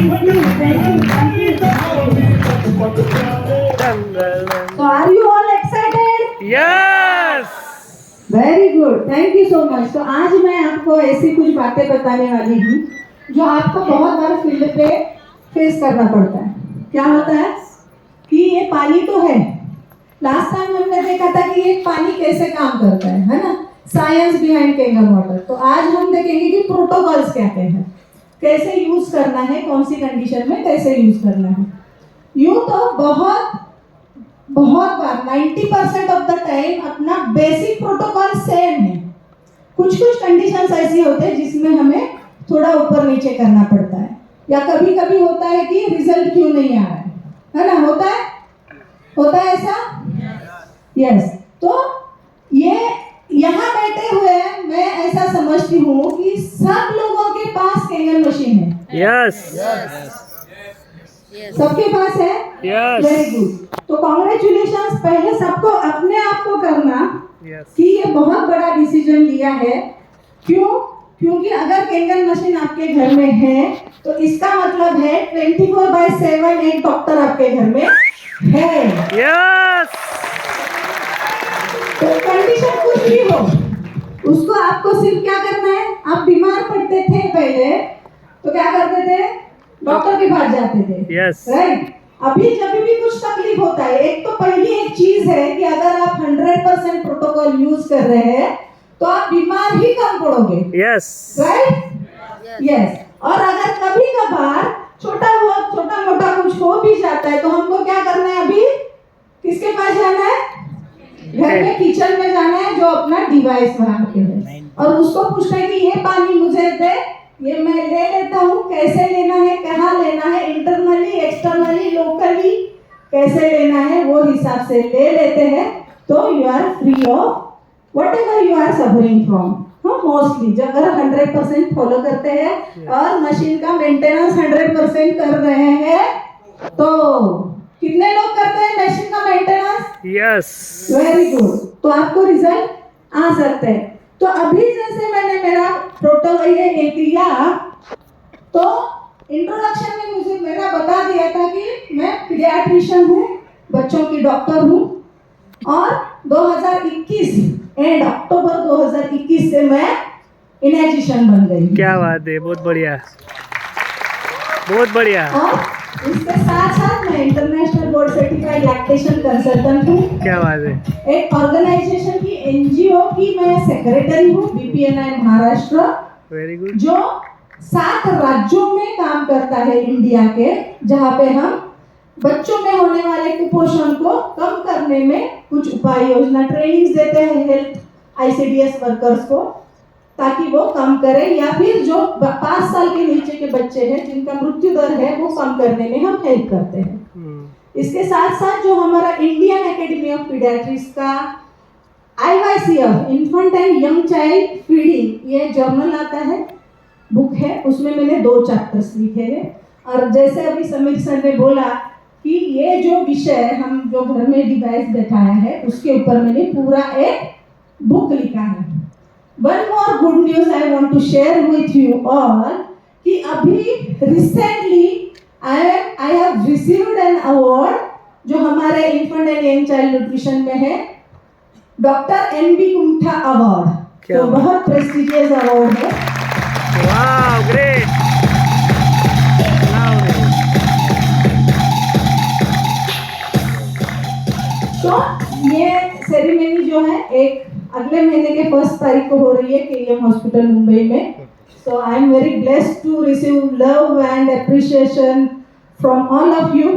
So are you all excited? Yes very good, thank you so much. तो आज मैं आपको ऐसी कुछ बातें बताने वाली हूँ जो आपको बहुत बार फील्ड पे फेस करना पड़ता है। क्या होता है कि ये पानी तो है, लास्ट टाइम हमने देखा था कि ये पानी कैसे काम करता है ना, साइंस बिहाइंड कैंगर वाटर। तो आज हम देखेंगे कि प्रोटोकॉल्स क्या क्या है, कैसे यूज करना है, कौन सी कंडीशन में कैसे यूज करना है। यूँ तो बहुत बार 90% ऑफ द टाइम अपना बेसिक प्रोटोकॉल सेम है। कुछ कुछ कंडीशंस ऐसी होते हैं जिसमें हमें थोड़ा ऊपर नीचे करना पड़ता है, या कभी कभी होता है कि रिजल्ट क्यों नहीं आ रहा है ना, होता है ऐसा। यस तो ये यहाँ बैठे हुए मैं ऐसा समझती हूँ कि सब लोगों के पास कैंगल मशीन है। यस सबके पास है। Yes very good. तो कॉन्ग्रेचुलेशंस पहले सबको अपने आप को करना कि ये बहुत बड़ा डिसीजन लिया है। क्यों? क्योंकि अगर कैंगल मशीन आपके घर में है तो इसका मतलब है 24/7 एक डॉक्टर आपके घर में है। यस तो कंडीशन कुछ भी हो, उसको आपको सिर्फ क्या करना है, आप बीमार पड़ते थे पहले तो क्या करते थे, डॉक्टर के पास जाते थे। Yes right. अभी जब भी कुछ तकलीफ होता है, एक तो पहली एक चीज है कि अगर आप 100% प्रोटोकॉल यूज कर रहे हैं तो आप बीमार ही कम पड़ोगे। Yes right. यस। और अगर कभी कभार छोटा मोटा कुछ हो भी जाता है तो हमको क्या करना है, अभी किसके पास जाना है, घर में किचन में जाना है जो अपना डिवाइस वहां पे है, और उसको पूछना है कि ये पानी मुझे दे, ये मैं ले लेता हूँ, कैसे लेना है, कहाँ लेना है, इंटरनली एक्सटर्नली लोकली कैसे लेना है, वो हिसाब से ले लेते हैं। तो you are free of whatever you are suffering from. Mostly जब अगर 100% फॉलो करते हैं और मशीन का मेंटेनेंस 100% कर रहे हैं, तो कितने लोग करते हैं मशीन का मेंटेनेंस? Yes very good. तो आपको रिजल्ट आ सकते हैं। तो अभी जैसे मैंने मेरा प्रोटोकॉल ये किया, तो इंट्रोडक्शन में मुझे मेरा बता दिया था कि मैं पीडियाट्रिशियन हूँ, बच्चों की डॉक्टर हूँ, और 2021 एंड अक्टूबर 2021 से मैं इनएजिशियन बन गई। क्या बात है, बहुत बढ़िया बहुत बढ़िया। और इसके साथ साथ मैं international board certified lactation consultant हूँ। क्या बात है। एक ऑर्गेनाइजेशन की एनजीओ की मैं सेक्रेटरी हूँ, बीपीएनआई महाराष्ट्र, वेरी गुड। जो 7 राज्यों में काम करता है इंडिया के, जहाँ पे हम बच्चों में होने वाले कुपोषण को कम करने में कुछ उपाय योजना ट्रेनिंग्स देते हैं हेल्थ आईसीडीएस वर्कर्स को, ताकि वो कम करें, या फिर जो 5 साल के नीचे के बच्चे हैं जिनका मृत्यु दर है वो कम करने में हम हेल्प करते हैं। इसके साथ साथ जो हमारा इंडियन एकेडमी ऑफ पीडियाट्रिक्स का IYCF infant and young child feeding ये जर्नल आता है, बुक है, उसमें मैंने 2 चैप्टर्स लिखे हैं। और जैसे अभी समीर सर ने बोला कि ये जो विषय हम जो घर में डिवाइस बैठाया है उसके ऊपर मैंने पूरा एक बुक लिखा है। One more good news I want to share with you all कि अभी recently I have received an award जो हमारे infant and young child nutrition में है, डॉक्टर NB कुंठा अवार्ड। तो बहुत प्रेस्टिजियस अवार्ड है। Wow great. तो ये सेरेमनी जो है एक अगले महीने के 1 तारीख को हो रही है KEM हॉस्पिटल मुंबई में। So I am very blessed to receive love and appreciation from all of you.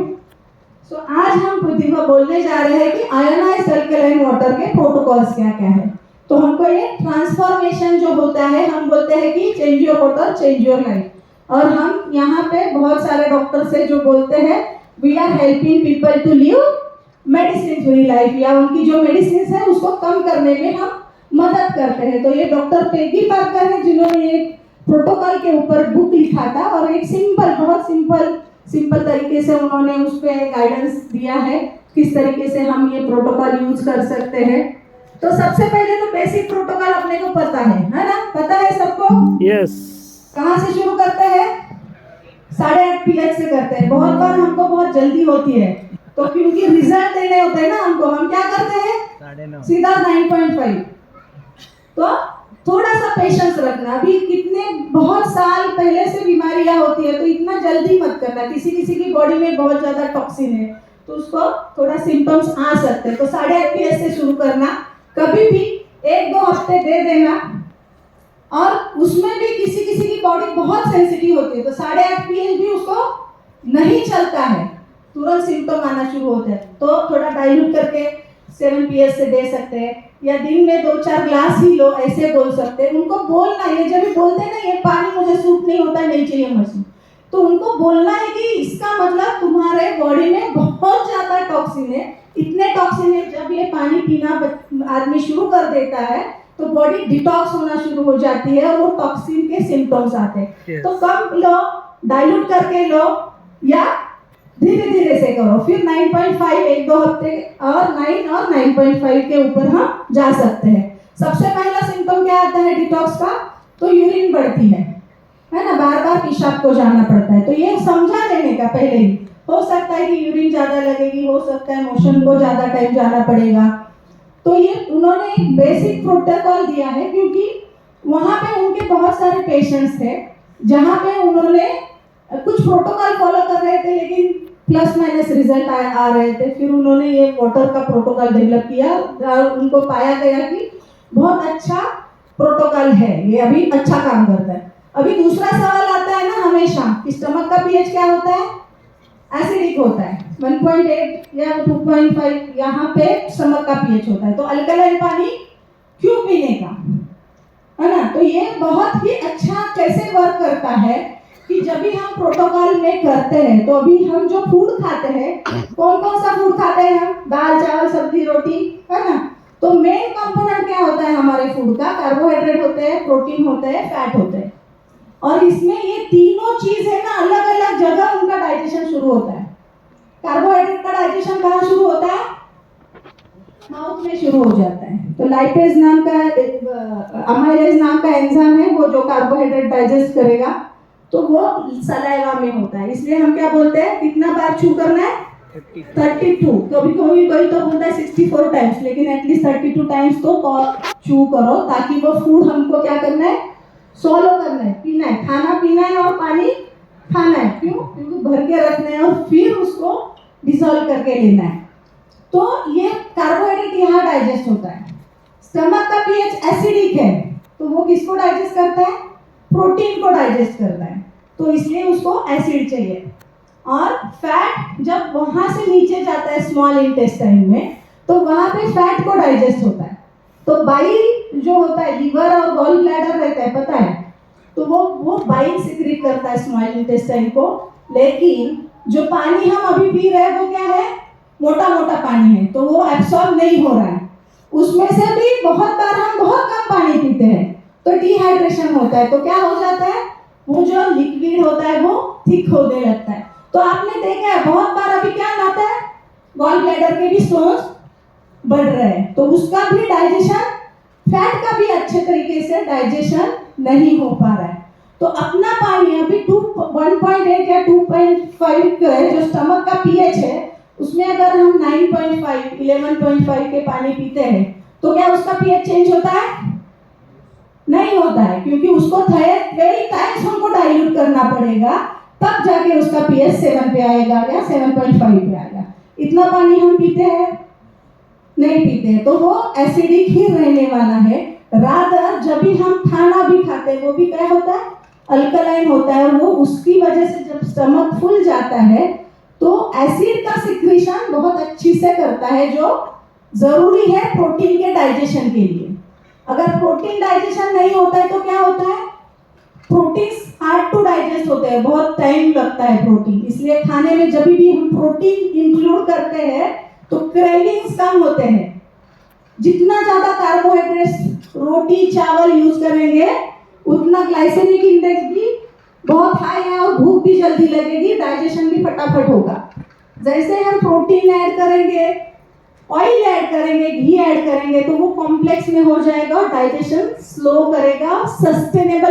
So आज हम प्रतिभा बोलने जा रहे हैं कि आयोनाइज्ड अल्कलाइन वाटर के प्रोटोकॉल्स क्या क्या है। तो हमको ये ट्रांसफॉर्मेशन जो होता है, हम बोलते हैं कि change your water change your life, और हम यहाँ पे बहुत सारे डॉक्टर से जो बोलते हैं we are helping people to live medicine free life, या उनकी जो मेडिसिन है उसको कम करने में हम मदद करते हैं। तो ये डॉक्टर पेगी पार्कर है जिन्होंने एक प्रोटोकॉल के ऊपर बुक लिखा था, और एक बहुत सिंपल तरीके से उन्होंने उस पर गाइडेंस दिया है किस तरीके से हम ये प्रोटोकॉल यूज कर सकते हैं। तो सबसे पहले तो बेसिक प्रोटोकॉल अपने को पता है ना, पता है सबको? यस। कहाँ से शुरू करते हैं? 8:30 पीएच से करते हैं। बहुत बार हमको बहुत जल्दी होती है, तो क्योंकि रिजल्ट देने होते हैं ना हमको, हम क्या करते हैं सीधा 9.5। तो थोड़ा सा पेशेंस रखना। अभी कितने बहुत साल पहले से बीमारियां होती है, तो इतना जल्दी मत करना। किसी किसी की बॉडी में बहुत ज्यादा टॉक्सिन है तो उसको थोड़ा सिम्टम्स आ सकते हैं, तो 8.5 पीएच से शुरू करना। कभी भी 1-2 हफ्ते दे देना। और उसमें भी किसी किसी की बॉडी बहुत सेंसिटिव होती है, तो 8.5 पीएच भी उसको नहीं चलता है, तुरंत सिम्टम आना शुरू होते हैं, तो थोड़ा डाइल्यूट करके 7 पीएच से दे सकते हैं, या दिन में 2-4 ग्लास ही लो, ऐसे बोल सकते हैं। उनको बोलना है, जब भी बोलते हैं ना ये पानी मुझे सूट नहीं होता है, नहीं चाहिए मशीन, तो उनको बोलना है कि इसका मतलब तुम्हारे बॉडी में बहुत ज्यादा टॉक्सिन है। इतने टॉक्सिन है, जब ये पानी पीना आदमी शुरू कर देता है तो बॉडी डिटॉक्स होना शुरू हो जाती है और वो टॉक्सिन के सिम्टम्स आते हैं। तो कम लो, डाइल्यूट करके लो, या धीरे धीरे से करो। फिर 9.5 1-2 हफ्ते और 9 और 9.5 के ऊपर हम जा सकते हैं। सबसे पहला सिम्टम क्या आता है डिटॉक्स का? तो यूरिन बढ़ती है ना, बार बार पेशाब को जाना पड़ता है, तो ये समझा देने का पहले ही। हो सकता है कि यूरिन ज्यादा लगेगी, हो सकता है मोशन को ज्यादा टाइम जाना पड़ेगा, तो ये उन्होंने एक बेसिक प्रोटोकॉल दिया है, क्योंकि वहां पे उनके बहुत सारे पेशेंट्स थे जहां पे उन्होंने कुछ प्रोटोकॉल फॉलो कर रहे थे, लेकिन प्लस माइनस रिजल्ट आ रहे थे। फिर उन्होंने ये वाटर का प्रोटोकॉल डेवलप किया और उनको पाया गया कि बहुत अच्छा प्रोटोकॉल है, ये अभी अच्छा काम करता है। अभी दूसरा सवाल आता है ना हमेशा कि स्टमक का पीएच क्या होता है? एसिडिक होता है। 1.8 या 2.5 यहाँ पे स्टमक का पीएच होता है, तो अल्कलाइन पानी क्यों पीने का, है ना? तो ये बहुत ही अच्छा कैसे वर्क करता है कि जब भी हम प्रोटोकॉल में करते हैं, तो अभी हम जो फूड खाते हैं, कौन कौन सा फूड खाते हैं हम? दाल चावल सब्जी रोटी, है ना? तो मेन कंपोनेंट क्या होता है हमारे फूड का? कार्बोहाइड्रेट होते हैं, प्रोटीन होते हैं, फैट होते हैं। और इसमें ये तीनों चीज है ना, अलग अलग जगह उनका डाइजेशन शुरू होता है। कार्बोहाइड्रेट का डाइजेशन कहाँ शुरू होता है? माउथ में शुरू हो जाता है। तो लाइपेज नाम का अमाइलेज नाम का एंजाइम है, वो जो कार्बोहाइड्रेट डाइजेस्ट करेगा, तो वो सलाइवा में होता है। इसलिए हम क्या बोलते हैं, कितना बार चू करना है? 32। कभी कभी कोई तो बोलता है 64 टाइम्स, लेकिन एटलीस्ट 32 टाइम्स तो चू करो, ताकि वो फूड हमको क्या करना है? सॉलो करना है, पीना है, खाना पीना है और पानी खाना है। क्यों? क्योंकि भर के रखना है और फिर उसको डिसॉल्व करके लेना है। तो ये कार्बोहाइड्रेट यहाँ डाइजेस्ट होता है। स्टमक का पीएच एसिडिक है, तो वो किसको डाइजेस्ट करता है? प्रोटीन को डाइजेस्ट करता है, तो इसलिए उसको एसिड चाहिए। और फैट जब वहां से नीचे जाता है स्मॉल इंटेस्टाइन में, तो वहां पे फैट को डाइजेस्ट होता है। तो बाइल जो होता है, लीवर और गॉल ब्लैडर रहता है, पता है, तो वो बाइल सिक्रीट करता है स्मॉल इंटेस्टाइन को। लेकिन जो पानी हम अभी पी रहे हैं वो क्या है? मोटा मोटा पानी है, तो वो एब्सॉर्ब नहीं हो रहा है। उसमें से भी बहुत बार हम बहुत कम पानी पीते हैं, तो डिहाइड्रेशन होता है, तो क्या हो जाता है? वो जो लिक्विड होता है वो थिक होने लगता है। तो आपने देखा है बहुत बार अभी क्या आता है? गॉल ब्लैडर के भी स्टोन्स बढ़ रहे हैं, तो उसका भी डाइजेशन, फैट का भी अच्छे तरीके से डाइजेशन नहीं हो पा रहा है। तो अपना पानी अभी 1.8 या 2.5 का जो स्टमक का पीएच है, उसमें अगर हम 9.5 11.5 के पानी पीते हैं, तो क्या उसका पीएच चेंज होता है? नहीं होता है, क्योंकि उसको 12 टाइम्स हमको डाइल्यूट करना पड़ेगा, तब जाके उसका पीएच 7 पे आएगा या 7.5 पे आएगा। इतना पानी हम पीते हैं? नहीं पीते हैं, तो वो एसिडिक ही रहने वाला है। रादर जब भी हम खाना भी खाते हैं, वो भी क्या होता है? अल्कलाइन होता है, और वो उसकी वजह से जब स्टमक फूल जाता है, तो एसिड का सिक्रीशन बहुत अच्छी से करता है, जो जरूरी है प्रोटीन के डाइजेशन के लिए। अगर प्रोटीन डाइजेशन नहीं होता है तो क्या होता है? प्रोटीन हार्ड टू डाइजेस्ट होते हैं, बहुत टाइम लगता है प्रोटीन। इसलिए खाने में जब भी हम प्रोटीन इंक्लूड करते हैं तो क्रेविंग्स कम होते हैं। जितना ज्यादा कार्बोहाइड्रेट्स रोटी चावल यूज करेंगे, उतना ग्लाइसेमिक इंडेक्स भी बहुत हाई है और भूख भी जल्दी लगेगी, डाइजेशन भी फटाफट होगा। जैसे हम प्रोटीन ऐड करेंगे, ऑयल ऐड करेंगे, घी ऐड करेंगे, तो वो कॉम्प्लेक्स में हो जाएगा और डाइजेशन स्लो करेगा, सस्टेनेबल